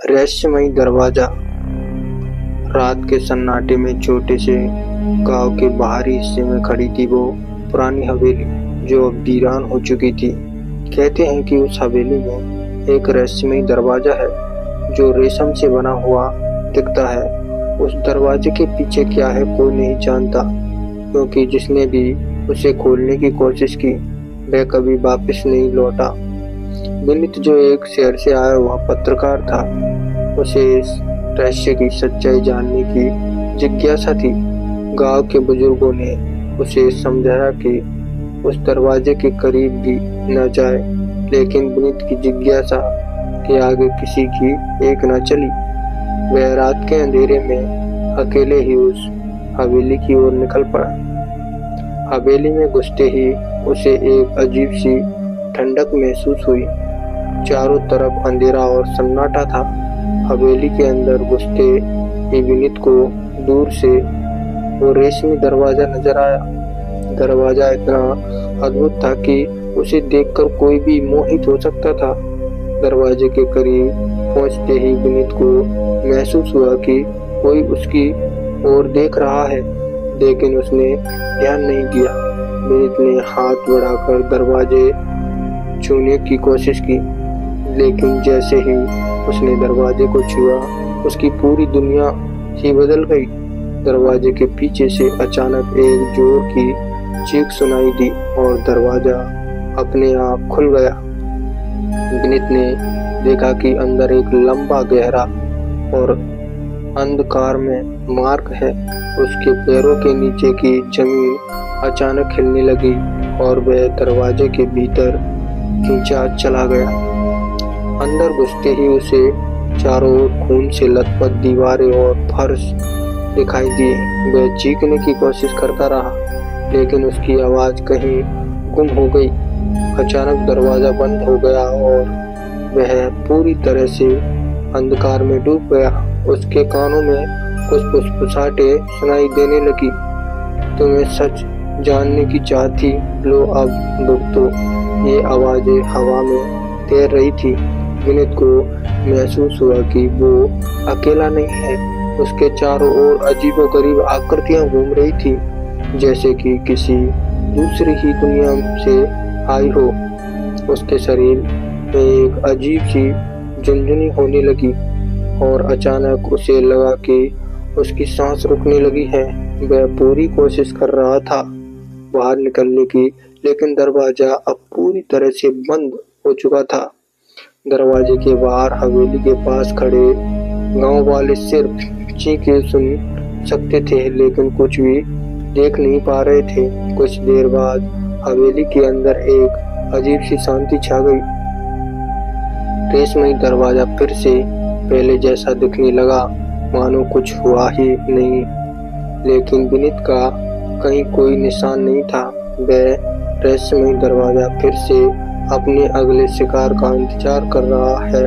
रहस्यमयी दरवाजा। रात के सन्नाटे में छोटे से गांव के बाहरी हिस्से में खड़ी थी वो पुरानी हवेली, जो अब वीरान हो चुकी थी। कहते हैं कि उस हवेली में एक रहस्यमयी दरवाजा है जो रेशम से बना हुआ दिखता है। उस दरवाजे के पीछे क्या है कोई नहीं जानता, क्योंकि जिसने भी उसे खोलने की कोशिश की वह कभी वापस नहीं लौटा। विनीत, जो एक शहर से आया हुआ पत्रकार था, उसे इस रहस्य की सच्चाई जानने की जिज्ञासा थी। गांव के बुजुर्गों ने उसे समझाया कि उस दरवाजे के करीब भी न जाए, लेकिन विनीत की जिज्ञासा के आगे किसी की एक न चली। वह रात के अंधेरे में अकेले ही उस हवेली की ओर निकल पड़ा। हवेली में घुसते ही उसे एक अजीब सी ठंडक महसूस हुई। चारों तरफ अंधेरा और सन्नाटा था। हवेली के अंदर घुसते ही विनीत को दूर से वो रेशमी दरवाजा नजर आया। दरवाजा इतना अद्भुत था कि उसे देखकर कोई भी मोहित हो सकता था। दरवाजे के करीब पहुंचते ही विनीत को महसूस हुआ कि कोई उसकी ओर देख रहा है, लेकिन उसने ध्यान नहीं दिया। विनीत ने हाथ बढ़ाकर दरवाजे छूने की कोशिश की, लेकिन जैसे ही उसने दरवाजे को छुआ उसकी पूरी दुनिया ही बदल गई। दरवाजे के पीछे से अचानक एक जोर की चीख सुनाई दी और दरवाजा अपने आप खुल गया। विनीत ने देखा कि अंदर एक लंबा गहरा और अंधकार में मार्ग है। उसके पैरों के नीचे की जमीन अचानक हिलने लगी और वह दरवाजे के भीतर खींचा चला गया। अंदर घुसते ही उसे चारों ओर खून से लथपथ दीवारें और फर्श दिखाई दिए। वह चीखने की कोशिश करता रहा, लेकिन उसकी आवाज कहीं गुम हो गई। अचानक दरवाजा बंद हो गया और वह पूरी तरह से अंधकार में डूब गया। उसके कानों में कुछ फुसफुसाहटें सुनाई देने लगी। तुम्हें सच जानने की चाह थी, लो अब भुगतो। ये आवाजें हवा में तैर रही थी। विनीत को महसूस हुआ कि वो अकेला नहीं है। उसके चारों ओर अजीबोगरीब आकृतियां घूम रही थी, जैसे कि किसी दूसरी ही दुनिया से आई हो। उसके शरीर में एक अजीब सी झुनझुनी होने लगी और अचानक उसे लगा कि उसकी सांस रुकने लगी है। वह पूरी कोशिश कर रहा था बाहर निकलने की, लेकिन दरवाजा अब पूरी तरह से बंद हो चुका था। दरवाजे के बाहर हवेली के पास खड़े गांव वाले सिर्फ चीखें सुन सकते थे, लेकिन कुछ भी देख नहीं पा रहे थे। कुछ देर बाद हवेली के अंदर एक अजीब सी शांति छा गई। रेशमी दरवाजा फिर से पहले जैसा दिखने लगा, मानो कुछ हुआ ही नहीं। लेकिन विनीत का कहीं कोई निशान नहीं था। वह रहस्यमयी दरवाजा फिर से अपने अगले शिकार का इंतजार कर रहा है।